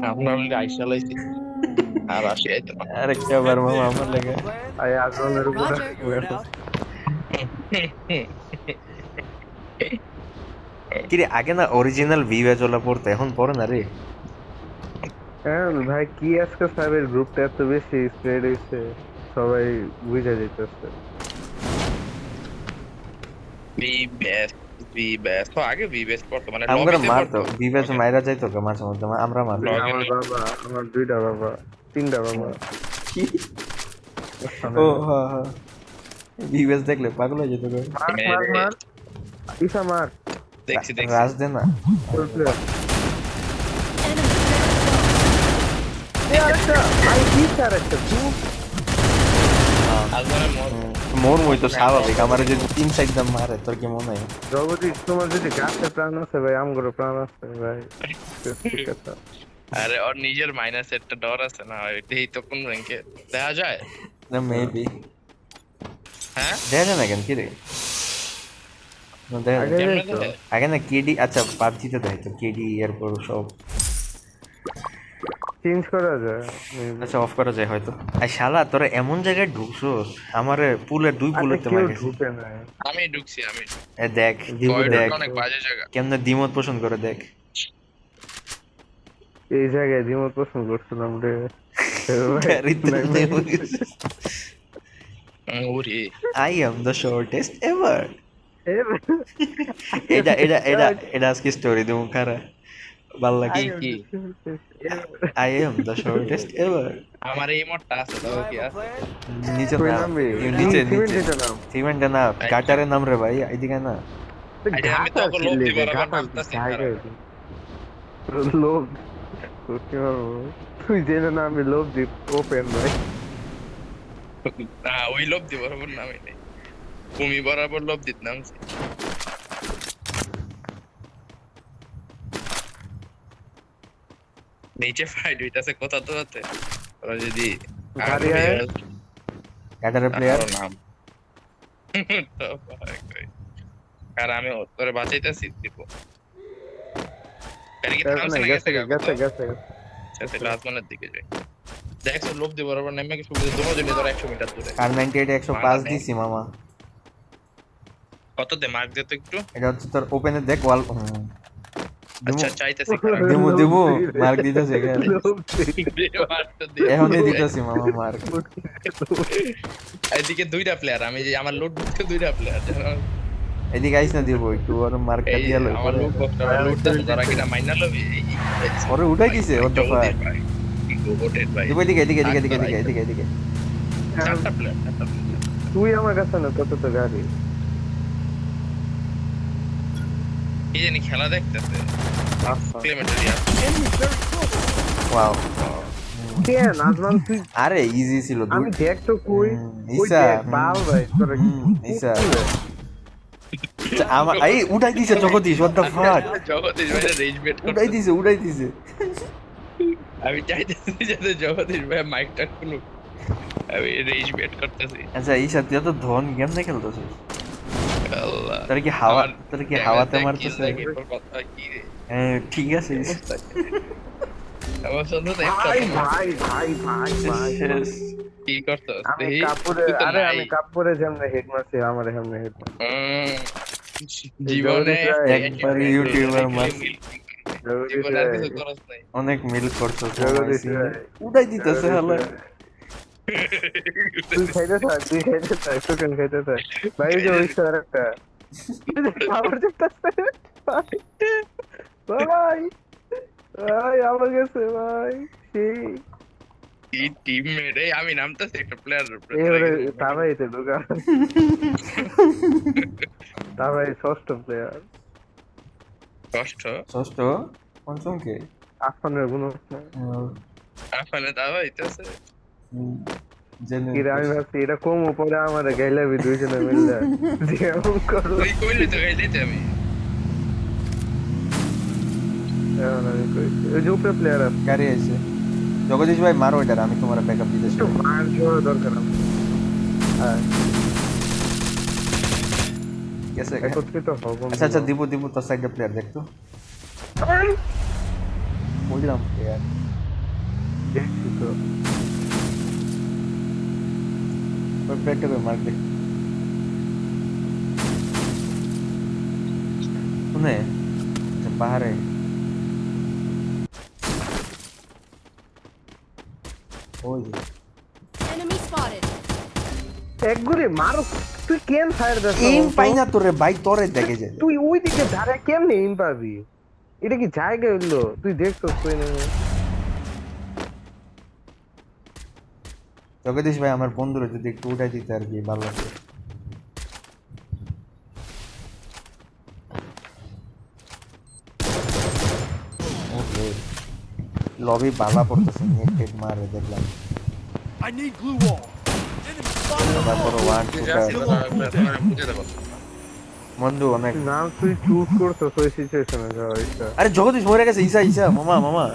আমরা আইসা লাইছি আর আসি আইতো না। আরেকটা বার মামা আমার লাগে আই আজমের উপরে কিরে আগে না অরিজিনাল ভিভে চলা পড়তো এখন পড়ে না রে। হ্যাঁ ভাই, কি আজকে স্যারের গ্রুপটা এত বেশি স্প্রেড হয়েছে, সবাই বুঝে যেতেছে। বি বেস্ট বি বেস্ট তো আগে বি বেস্ট পড়তো মানে আমরা লবিতে মারতো পড়তো। ভিভে তো মাইরা যাইতো কে মাঝে মধ্যে আমরা মারতো। লগে আমার বাবা, আমার দুইটা বাবা, তিনটা বাবা। কি ও হ্যাঁ হ্যাঁ ভিভেস দেখলে পাগল হয়ে যেত কে। মার মার মার, ইসা মার। দেখছি রাজ দে না ফুল প্লেয়ার। এই আরেকটা, আই দিস আরেকটা তুই। আজমানের মত মোর মই তো স্বাভাবিক আমার যে তিন সাইড দাম মারে তোর কি মনে হয়। জগদীশ, তোমার যদি গাছে প্রাণ আছে ভাই, আমগরও প্রাণ আছে ভাই। সত্যি কথা। আরে ওর নিজের মাইনাস একটা ডর আছে না, এটাই তো কোন র্যাঙ্কে দেখা যায়। না মেবি হ্যাঁ দেখা যায় না কেন কি রে না দেখা আগে যায়। কেমনে যাইতো। দেখে? আগে না কেডি আচ্ছা পাবজিতে দেয় তো কেডি এরপর সব চেঞ্জ করা যায় maybe। আচ্ছা অফ করা যায় হয়তো। আর শালা তোরা এমন জায়গায় ঢুকছোস আমারে পুলের দুই আরে পুলের তো কেউ মার গেছে। ঢুকে না। আমি ঢুকছি আমি এ দেখ দেখ করিডোরটা অনেক বাজে জায়গা। কেমনে দ্বিমত পোষণ করে দেখ। এই জায়গায় দ্বিমত পোষণ করছিলাম রে ভাই। গাড়িতে নাই ভাই। নেমে গেছে। ওরে I am the shortest ever. এ ভাই, এটা এটা এটা এটা আজকে স্টোরি দেবো খারা ভাল কি লাগে। I am কি the shortest ever। I am the shortest ever. আমার এই মোটটা আছে তো কি আছে? নিচে কই নাম নামবি? নিচে সিমেন্ট নিচে দিতে নাম। সিমেন্টে না গাটারে নাম রে ভাই এদিকে না। আরে আমি তো ঘাটা ওকে লোভ ছিলে দিব রে, আবার ঘাটা ভাবতাছি জায়গায় লোভ করতে পারবো। তুই জেনে না আমি লোভ দিব ওপেন ভাই। না ওই লোভ দিব বরাবর নামই নেই, তুমি বরাবর লোভ দিত নামছি। নিচে ফাইট হইতাছে কোথা তো হতে ওরা যদি গাড়ি আয়। গাটারে প্লেয়ার তারপরও নাম তো ভাই কই। আর আমি তোরে বাঁচাইতাছি দিব গাড়ি কি থামছে না গেছে গা গেছে কোথাও? গেছে। সাথে রাজমানের দিকে যাই, দেখছো লোভ দিব বরাবর নেমে কি সুবিধা তোমার জন্য ধর 100 মিটার দূরে আর 98 105 দিছি মামা। কত দে মার্ক দে তো একটু। এটা হচ্ছে তোর ওপেনে দেখ ওয়াল আচ্ছা চাইতেছি দিমু দিমু মার্ক দিতেছে এখানে লোভ এখনই দিতেছি মামা মার্ক। এদিকে দুইটা প্লেয়ার, আমি যে আমার লুট বক্সে দুইটা প্লেয়ার এদিকে আইস না দিব একটু আর মার্কটা এই দিয়া লই আমার পরে লুট বক্সটা আমার লুট দাস তারা কিনা মাইনা লবি পরে উঠাই দিছে what the fuck। গোটেড ভাই দিব এদিকে এদিকে এদিকে এদিকে এদিকে এদিকে এদিকে চারটা প্লেয়ার তুই আমার কাছে না, কত তো গাড়ি। কি জানি খেলা দেখতেছে আচ্ছা কিলোমিটার ওয়াও কে নাজমান তুই? আরে ইজি ছিল আমি দেখ তো কই ওই ইসা দেখ বাল ভাই তোরা ইসা আমার এই উঠাই দিছে Jagadish what the fuck। Jagadish ভাই রেজ বেট উঠাই দিছে আমি চাইতেছি যাতে জগদীশ ভাই মাইকটা শুনুক, আমি রেজ বেট করতেছি। আচ্ছা এই সাথে তো ধন গেম না খেলতেছিস আল্লাহ তোর কি হাওয়াতে মারতেছে। কথা কি রে হ্যাঁ ঠিক আছে আমার সন্ধ্যা তো একটা ভাই ভাই ভাই ভাই ভাই। শেষ। কি করছস আমি দেখি কাপড়ে, তুই তো আরে নাই। আমি কাপড়ে যেমনে হেড মারছি, আমার হেমনে হেড মারছি। জীবনে জগদীশ ভাই, একবার ইউটিউবার মার জগদীশ জীবনে আর ভাই, কিছু খরচ নাই। অনেক মিল করছো জগদীশ ভাই, উঠাই দিতেছে হলো তুই খাইতে থাক, তুই খাইতে থাক, তোকে খাইতে থাক ভাই। ওই যে ওই স্যার একটা খাবার যেতেছে ভাই, ভাই ভাই আমার কাছে ভাই সেই কি টিমমেট এই আমি নামতেছি একটা প্লেয়ার এবারে তারাইতে ঢোকা, তারাই ষষ্ঠ প্লেয়ার। কষ্ট ষষ্ঠ পঞ্চমকে আফানের গুণ আফানে দাওয়া হইতেছে। জেনে কি রে, আমি ভাবছি এটা কম উপরে আমার গাইলাবি দুইজনে মিললে যেমন করো। তুই কইলি তো গাইলিতে আমি এখন আমি কইছি ওই যে উপরে প্লেয়ার আছে, গাড়ি আছে জগদীশ ভাই মারো এটার আমি তোমার ব্যাকআপ দিতেছি। একটু মার জোর দরকার আমার। হ্যাঁ গেছে একত্রিত হব। আচ্ছা আচ্ছা দিব দিব তোর সাইডে প্লেয়ার দেখতো বললাম প্লেয়ার দেখছি তো ওই প্লেয়ারটা করে মারবে শুনে আচ্ছা পাহাড়ে ওই যে Enemy spotted. এক গুলি মারো তুই কেন ফায়ার দিস এম পাই না তোরে ভাই তোরে দেখে যায় তুই ওই দিকে ধারে কেমনে এম পাবি এটা কি জায়গা হইলো তুই দেখছস তুই না জগদীশ ভাই আমার বন্ধুরা যদি একটু উঠাই দিতে আর কি ভালো লাগবে ওকে লবি বালা পড়তেছে নেট টেট মারে দেখলাম I need glue wall. Enemy spotted. তারপর ওয়ান বুঝে দেবো বন্ধু অনেক নাম তুই চুজ করছস ওই সিচুয়েশনে যাওয়া ইচ্ছা আরে জগদীশ মরে গেছে ঈশা ঈশা মামা মামা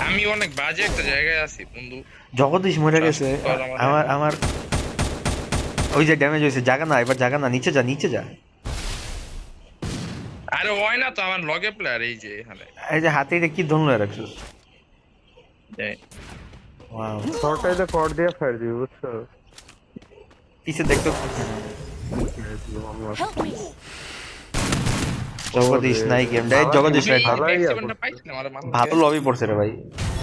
আমি অনেক বাজে একটা জায়গায় আছি বন্ধু জগদীশ মরে গেছে আমার আমার ওই যে ড্যামেজ হয়েছে জাগা না এবার জাগা না নিচে যা নিচে যা আরে হয় না তো আমার লগে প্লেয়ার এই যে এখানে এই যে হাতে এটা কি ধরলো রাখছিস এই। ওয়াও শর্টাইতে কর দিয়ে ফায়ার দিবি বুঝছো পিছে দেখতে Help me. জগদীশ নাই গেম জগদীশ নাই ভালোই Maximum টা পাইছিলাম, আরে মানুষ ভালো লবি পড়ছে রে ভাই